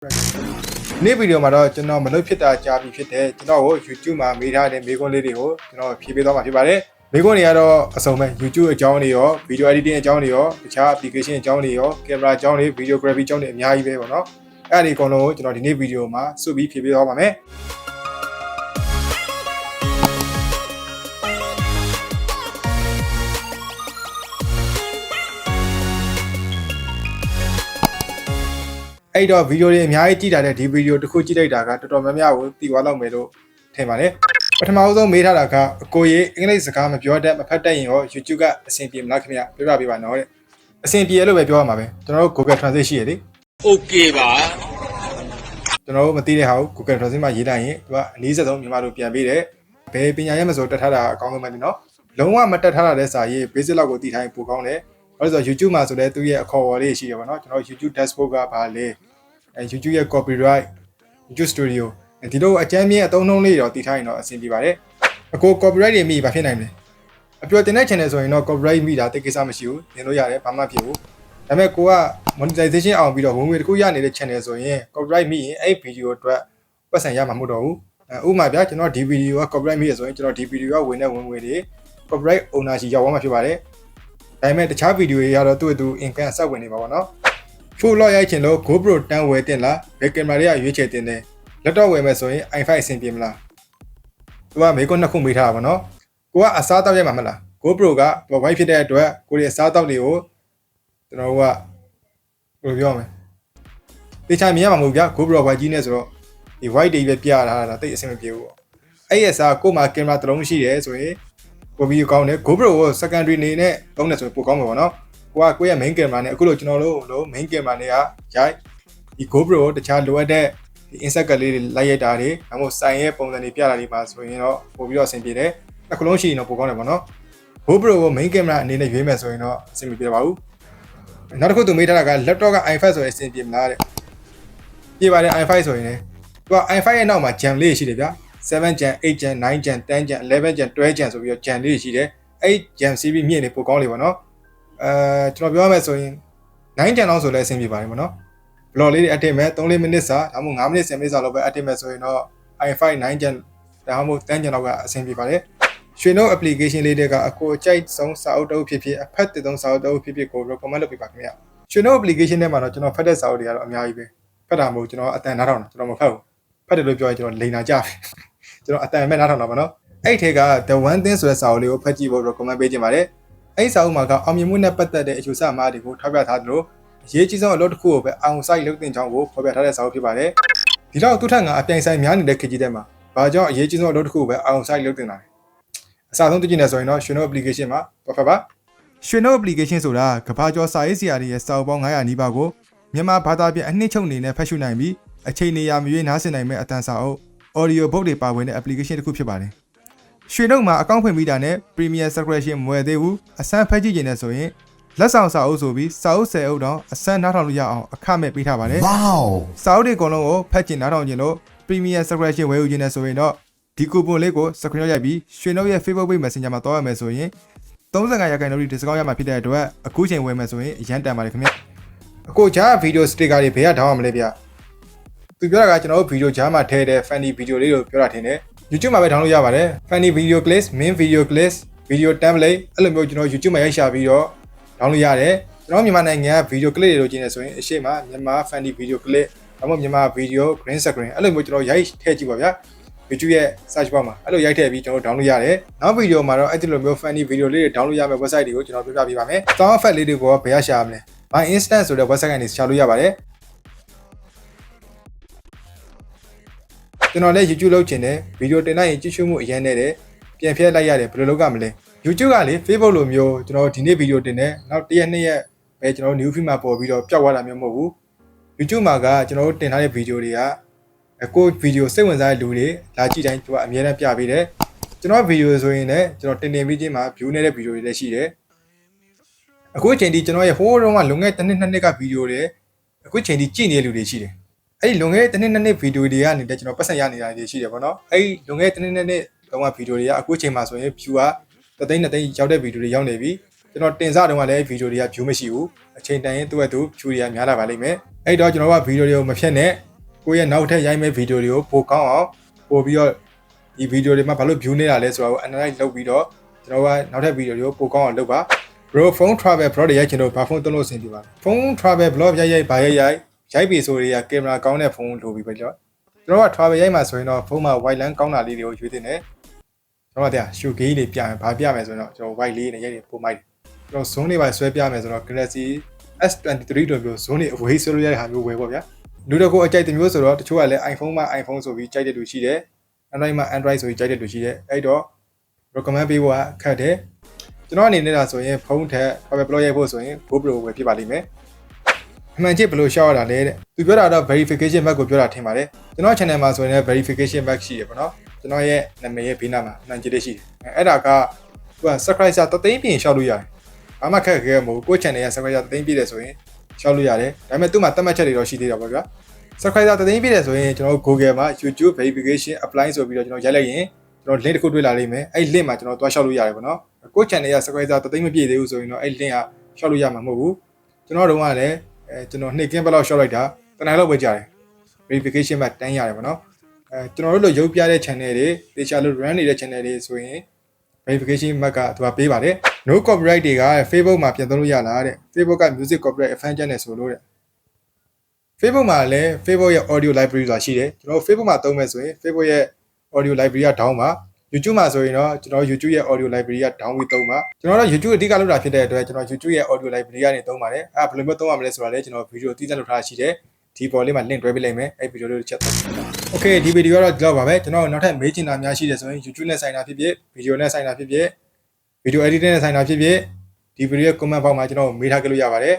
နေ့ဗီဒီယိုမှာတော့ကျွန်တော်မလုပ်ဖြစ်တာကြာပြီဖြစ်တယ်ကျွန်တော်ကို YouTube မှာမေးထားတဲ့မေးခွန်းလေးတွေကိုကျွန်တော်ဖြေပေးသွားမှာဖြစ်ပါတယ်မေးခွန်းတွေကတော့အစုံပဲ YouTube အကြောင်းတွေရော Video Editing အကြောင်းတွေရောတခြား Application အကြောင်းတွေရော Camera အကြောင်းတွေ Videography အကြောင်းတွေအများကြီးပဲပေါ့နော်အဲ့ဒီအကုန်လုံးကိုကျွန်တော်ဒီနေ့ဗီဒီယိုမှာစုပြီးဖြေပေးသွားပါမယ်အဲ့တော့ဗီဒီယိုတွေအများကြီးကြည့်တာတဲ့ဒီဗီဒီယိုတစ်ခုကြည့်လိုက်တာကတော်တော်များများကိုသိသွားလောက်မယ်လို့ထင်ပါတယ်ပထမဆုံးမေးထားတာကအကိုရေအင်္ဂလိပ်စကားမပြောတတ်မဖတ်တတ်ရင်ရော YouTube ကအဆင်ပြေမလားခင်ဗျပြောပြပေးပါနော်တဲ့အဆင်ပြေလို့ပဲပြောရမှာပဲကျွန်တော်တို့ Google Translate ရှိရလေ Okay ပါကျွန်တော်တို့မသိတဲ့ဟာကို Google Translate မှာရေးလိုက်ရင်သူကအနည်းဆုံးမြန်မာလိုပြန်ပေးတယ်ဘယ်ပညာရပ်မဆိုတက်ထားတာအကောင်းဆုံးပဲနော်လုံးဝမတက်ထားတာတဲ့စာရေး basic လောက်ကိုသိထားရင်ပိုကောင်းတယ်ဘာလို့ဆိုတော့ YouTube မှာဆိုလဲသူရဲ့အခေါ်အဝေါ်လေးရှိရပါတော့ကျွန်တော် YouTube dashboard ကဘာလဲYouTube ရဲ့ copyright YouTube studio ဒီလိုအကြမ်းမြင့်အသုံးနှုန်းလေးတော့တည်ထားရင်တော့အဆင်ပြေပါတယ်အကို copyright တွေမိဘာဖြစ်နိုင်မလဲအပြောတင်တဲ့ channel ဆိုရင်တော့ copyright မိတာတိတ်ကိစ္စမရှိဘူးသင်လို့ရတယ်ဘာမှဖြစ်ဘူးဒါပေမဲ့ကိုက monetization အောင်ပြီးတော့ဝင်ငွေတစ်ခုရနေတဲ့ channel ဆိုရင် copyright မိရင်အဲ့ video အတွက်ပတ်စံရမှာမဟုတ်တော့ဘူးဥပမာပြကျွန်တော်ဒီ video က copyright မိရဆိုရင်ကျွန်တော်ဒီ video ကဝင်တဲ့ဝင်ငွေတွေ copyright owner ရှိရောက်သွားမှာဖြစ်ပါတယ်ဒါပေမဲ့တခြား video တွေကတော့သူ့အတူ income ဆက်ဝင်နေပါဘောနော်Full လောက်ရိုက်ချင်လို့ GoPro တန်းဝယ်တင်လားဘယ်ကင်မရာတွေကရွေးချယ်တင်တယ်လက်တော့ဝယ်မယ်ဆိုရင် i5 အဆင်ပြေမလားသူကမေးခွန်းနှစ်ခုမေးထားတာပါနော်ကိုကအစားတောက်ရိုက်မှာမလား GoPro ကသူက white ဖြစ်တဲ့အတွက်ကိုရဲ့အစားတောက်တွေကိုကျွန်တော်တို့ကဘယ်လိုပြောမလဲတေချာမြင်ရမှာမဟုတ်ဗျာ GoPro white ကြီးနဲ့ဆိုတော့ဒီ white တွေပဲပြထားတာတိတ်အဆင်မပြေဘူးပေါ့အဲ့ရဲ့အစားကို့မှာကင်မရာတစ်လုံးရှိတယ်ဆိုရင်ပိုပြီးကောင်းတယ် GoPro ကို secondary အနေနဲ့သုံးတယ်ဆိုရင်ပိုကောင်းမှာပေါ့နော်ကိုရဲ့ main camera နဲ့အခုလို့ကျွန်တော်တို့ main camera နဲ့ကရိုက်ဒီ GoPro ကိုတခြားလိုအပ်တဲ့ဒီ insert ကလေးတွေလိုက်ရိုက်တာတွေဒါမှမဟုတ်ဆိုင်ရဲ့ပုံစံတွေပြတာတွေပါဆိုရင်တော့ပို့ပြီးတော့အဆင်ပြေတယ်အခုလုံးရှိရင်တော့ပိုကောင်းတယ်ပေါ့နော် GoPro ကို main camera အနေနဲ့ရွေးမယ်ဆိုရင်တော့အဆင်မပြေပါဘူးနောက်တစ်ခုသူမေးထားတာက laptop က i5 ဆိုရင်အဆင်ပြေမလားတဲ့ပြေပါတယ် i5 ဆိုရင်လည်းသူက i5 ရဲ့နောက်မှာ Gen လေးရှိတယ်ဗျာ7 Gen 8 Gen 9 Gen 10 Gen 11 Gen 12 Gen ဆိုပြီးတော့ Gen လေးရှိတယ်အဲ့ Gen series မြင့်နေပိုကောင်းလေပေါ့နော်ကျွန်တော်ပြောရမယ်ဆိုရင်9 Gen လောက်ဆိုလည်းအဆင်ပြေပါတယ်မနော်ဘလော့လေးတွေအတက်မဲ့3-4မိနစ်စာဒါမှမဟုတ်5မိနစ်10မိနစ်စာလောက်ပဲအတက်မဲ့ဆိုရင်တော့ i5 9 Gen ဒါမှမဟုတ်10 Gen လောက်ကအဆင်ပြေပါတယ်ရွှေနှုတ် application လေးတွေကအကိုအကြိုက်ဆုံးစာအုပ်တအုပ်ဖြစ်ဖြစ်အဖတ်တဲ့ဆုံးစာအုပ်တအုပ်ဖြစ်ဖြစ်ကို recommend လုပ်ပေးပါခင်ဗျာရွှေနှုတ် application ထဲမှာတော့ကျွန်တော်ဖတ်တဲ့စာအုပ်တွေကတော့အများကြီးပဲဖတ်တာမဟုတ်ကျွန်တော်အတန်နားထောင်တာကျွန်တော်မဖတ်ဘူးဖတ်တယ်လို့ပြောရင်ကျွန်တော်လိန်နာကြပြီကျွန်တော်အတန်မဲ့နားထောင်တာပါနော်အဲ့ထဲက the one thing ဆိုတဲ့စာအုပ်လေးကိုဖတ်ကြည့်ဖို့ recommend ပေးခြင်းပါတယ်အဲ့စာအုပ်မှာကအောင်မြင်မှုနဲ့ပတ်သက်တဲ့အကျိုးဆက်အမှားတွေကိုထောက်ပြထားသလိုအရေးကြီးဆုံးအလုပ်တစ်ခုကိုပဲအောင်ဆိုင်လုပ်တင်ကြောင်းကိုဖော်ပြထားတဲ့စာအုပ်ဖြစ်ပါတယ်ဒီတော့သူထက်ငါအပြိုင်ဆိုင်များနေတဲ့ခေတ်ကြီးထဲမှာဘာကြောင့်အရေးကြီးဆုံးအလုပ်တစ်ခုကိုပဲအောင်ဆိုင်လုပ်တင်တာလဲအစားဆုံးသိချင်တယ်ဆိုရင်တော့ရွှေနှုတ် application မှာပေါ်ဖတ်ပါရွှေနှုတ် application ဆိုတာကဘာကျော်စာရေးဆရာတွေရဲ့စာအုပ်ပေါင်း900နီးပါးကိုမြန်မာဘာသာပြန်အနှစ်ချုပ်အနေနဲ့ဖတ်ရှုနိုင်ပြီးအချိန်နေရာမရွေးနားဆင်နိုင်မဲ့အတန်စာအုပ် audio book တွေပါဝင်တဲ့ application တစ်ခုဖြစ်ပါတယ်ရွှေနှုတ်မှာအကောင့်ဖွင့်ပြီးတာနဲ့ Premium Subscription မဝယ်သေးဘူးအစမ်းဖတ်ကြည့်နေဆိုရင်လက်ဆောင်စာအုပ်ဆိုပြီးစာအုပ်10အုပ်တောင်အစမ်းနားထောင်လို့ရအောင်အခမဲ့ပေးထားပါတယ် Wow စာအုပ်တွေအကုန်လုံးကိုဖတ်ကျင်နားထောင်ကျင်လို့ Premium Subscription ဝယ်ယူခြင်းနဲ့ဆိုရင်တော့ဒီကူပွန်လေးကို screenshot ရိုက်ပြီးရွှေနှုတ်ရဲ့ Facebook Page Messenger မှာတောင်းရမယ်ဆိုရင်35%ထိ discount ရမှာဖြစ်တဲ့အတွက်အခုချိန်ဝယ်မယ်ဆိုရင်အရန်တန်ပါတယ်ခင်ဗျအခုကြား video sticker တွေဘယ်ကထောင်းရမလဲဗျသူပြောတာကကျွန်တော်တို့ video ကြားမှာထည့်တဲ့ funny video လေးကိုပြောတာထင်တယ်YouTube မှာပဲ download ရပါတယ် funny video clips main video clips video template အဲ့လိုမျိုးကျွန်တော် YouTube မှာရိုက်ရှာပြီးတော့ download ရတယ်ကျွန်တော်မြန်မာနိုင်ငံက video clip တွေလိုချင်နေဆိုရင်အရှိမမြန်မာ funny video clip ဒါမှမဟုတ်မြန်မာ video green screen အဲ့လိုမျိုးကျွန်တော်ရိုက်ထည့်ကြည့်ပါဗျာ YouTube ရဲ့ search bar မှာအဲ့လိုရိုက်ထည့်ပြီးကျွန်တော် download ရတယ်နောက် video မှာတော့အဲ့ဒီလိုမျိုး funny video လေးတွေ download ရမယ့် website တွေကိုကျွန်တော်ပြပြပေးပါမယ် sound effect လေးတွေကိုဘယ်ရရှာရမလဲ My Instant ဆိုတဲ့ website ကနေရှာလို့ရပါတယ်ကျွန်တော်လည်း YouTube လုပ်ချင်တယ်ဗီဒီယိုတင်လိုက်ရင်ကြည့်ရှုမှုအရင်နဲ့တယ်ပြန်ဖြတ်လိုက်ရတယ်ဘယ်လိုလုပ်ရမလဲ YouTube ကလေ Facebook လိုမျိုးကျွန်တော်ဒီနေ့ဗီဒီယိုတင်တယ်နောက်တစ်ရက်နှစ်ရက်ပဲကျွန်တော် new feed မှာပေါ်ပြီးတော့ပျောက်သွားတာမျိုးမဟုတ်ဘူး YouTube မှာကကျွန်တော်တို့တင်ထားတဲ့ဗီဒီယိုတွေကအကိုဗီဒီယိုစိတ်ဝင်စားတဲ့လူတွေလာကြည့်တိုင်းသူကအများနဲ့ပြပေးတယ်ကျွန်တော်ဗီဒီယိုဆိုရင်လည်းကျွန်တော်တင်ပြီးချင်းမှာ view နေတဲ့ဗီဒီယိုတွေလည်းရှိတယ်အခုချိန်ဒီကျွန်တော်ရဲ့ဟိုးတုန်းကလုံခဲ့တစ်နှစ်နှစ်နှစ်ကဗီဒီယိုတွေအခုချိန်ဒီကြည့်နေတဲ့လူတွေရှိတယ်အဲ့ဒီလွန်ခဲ့တဲ့တစ်နှစ်ဗီဒီယိုတွေကနေကျွန်တော်ပတ်စံရနေတာတွေရှိတယ်ပေါ့နော်အဲ့ဒီလွန်ခဲ့တဲ့တစ်နှစ်တုန်းကဗီဒီယိုတွေကအခုချိန်မှာဆိုရင် view က3သိန်း2သိန်းရောက်တဲ့ဗီဒီယိုတွေရောက်နေပြီကျွန်တော်တင်စတုန်းကလည်းဗီဒီယိုတွေက view မရှိဘူးအချိန်တန်ရင်သူ့ရဲ့သူ view တွေကများလာပါလိမ့်မယ်အဲ့တော့ကျွန်တော်ကဗီဒီယိုတွေကိုမဖြတ်နဲ့ ကိုရဲ့နောက်ထပ်ရိုက်မဲ့ဗီဒီယိုတွေကိုပိုကောင်းအောင်ပို့ပြီးတော့ဒီဗီဒီယိုတွေမှာဘာလို့ view နေတာလဲဆိုတာကို analyze လုပ်ပြီးတော့ကျွန်တော်ကနောက်ထပ်ဗီဒီယိုတွေကိုပိုကောင်းအောင်လုပ်ပါ bro phone travel vlog တွေရိုက်ချင်တော့ဘာဖုန်းသုံးလို့အဆင်ပြေပါလဲ phone travel vlog ရိုက်ပြီဆိုတွေကကင်မရာကောင်းတဲ့ဖုန်းလိုပြီပဲကျွန်တော်က travel ရိုက်မှာဆိုရင်တော့ဖုန်းမှာ wide lens ကောင်းတာလေးတွေကိုရွေးတင်တယ်ကျွန်တော်ကရှူဂေးလေးပြရင်ဘာပြမယ်ဆိုတော့ကျွန်တော် wide လေးနဲ့ရိုက်နေပို့မိုက်တယ်ကျွန်တော် zone တွေပါဆွဲပြမယ်ဆိုတော့ Galaxy S23 တို့မျိုး zone တွေအဝေးဆွဲလို့ရတဲ့ဟာမျိုးဝယ်ပေါ့ဗျာလူတကိုအကြိုက်တစ်မျိုးဆိုတော့တချို့ကလည်း iPhone မှာ iPhone ဆိုပြီးကြိုက်တဲ့လူရှိတယ် Android မှာ Android ဆိုပြီးကြိုက်တဲ့လူရှိတယ်အဲ့တော့ recommend ပေးဖို့ခက်တယ်ကျွန်တော်အနေနဲ့ဒါဆိုရင်ဖုန်းထက် travel vlog ရိုက်ဖို့ဆိုရင် GoPro ဝယ်ဖြစ်ပါလိမ့်မယ်အမှန်ချစ်ဘယ်လိုရှောက်ရတာလဲတဲ့သူပြောတာတော့ verification back ကိုပြောတာထင်ပါတယ်ကျွန်တော် channel မှာဆိုရင်လည်း verification back ရှိတယ်ပေါ့နော်ကျွန်တော်ရဲ့နာမည်ရဲ့ဘေးနားမှာအမှန်ချစ်လေးရှိတယ်အဲ့ဒါကသူက subscriber တသိန်းပြင်ရှောက်လို့ရတယ်ဘာမှခက်ခဲမဟုတ်ကို channel ရဲ့ subscriber တသိန်းပြည့်တယ်ဆိုရင်ရှောက်လို့ရတယ်ဒါပေမဲ့သူ့မှာသတ်မှတ်ချက်တွေတော့ရှိသေးတာပေါ့ဗျာ subscriber တသိန်းပြည့်တယ်ဆိုရင်ကျွန်တော် Google မှာ YouTube verification apply ဆိုပြီးတော့ကျွန်တော်ရိုက်လိုက်ရင်ကျွန်တော် link တစ်ခုတွေ့လာလိမ့်မယ်အဲ့ link မှာကျွန်တော်တွားရှောက်လို့ရတယ်ပေါ့နော်ကို channel ရဲ့ subscriber တသိန်းမပြည့်သေးဘူးဆိုရင်တော့အဲ့ link ကရှောက်လို့ရမှာမဟုတ်ဘူးကျွန်တော်တို့ကလည်းကျွန်တော်နှစ်ကင်းဘက်လောက်ရှောက်လိုက်တာတနင်္လာလောက်ပဲကြာတယ် verification မှာတန်းရတယ်ပေါ့နော်ကျွန်တော်တို့လိုရုပ်ပြတဲ့ channel တွေတေချာလို့ run နေတဲ့ channel တွေဆိုရင် verification mark ကသူကပေးပါတယ် no copyright တွေက Facebook မှာပြန်သုံးလို့ရလားတဲ့ Facebook က music copyright offense ကျနဲ့ဆိုလို့တဲ့ Facebook မှာလည်း Facebook ရဲ့ audio library ဆိုတာရှိတယ်ကျွန်တော် Facebook မှာသုံးမယ်ဆိုရင် Facebook ရဲ့ audio library က down ပါ YouTube မှာဆိုရင်တော့ကျွန်တော် YouTube ရဲ့ audio library က down ပြီးသုံးပါကျွန်တော်တို့ YouTube အဓိကလုပ်တာဖြစ်တဲ့အတွက်ကျွန်တော် YouTube ရဲ့ audio library ကနေသုံးပါတယ်ဘယ်လိုမျိုးသုံးရမလဲဆိုတာလည်းကျွန်တော် video တည်ဆက်လုပ်ထားရှိတယ်ဒီပေါ်လေးမှာ link တွဲပေးလိုက်မယ်အဲ့ video လေးကိုချက်သုံး Okay ဒီ video ကတော့ဒီလောက်ပါပဲကျွန်တော်နောက်ထပ်မေးချင်တာများရှိတယ်ဆိုရင် YouTube နဲ့ဆိုင်တာဖြစ်ဖြစ် video နဲ့ဆိုင်တာဖြစ်ဖြစ် video editing နဲ့ဆိုင်တာဖြစ်ဖြစ်ဒီ video ရဲ့ comment box မှာကျွန်တော်မေးထားကြလို့ရပါတယ်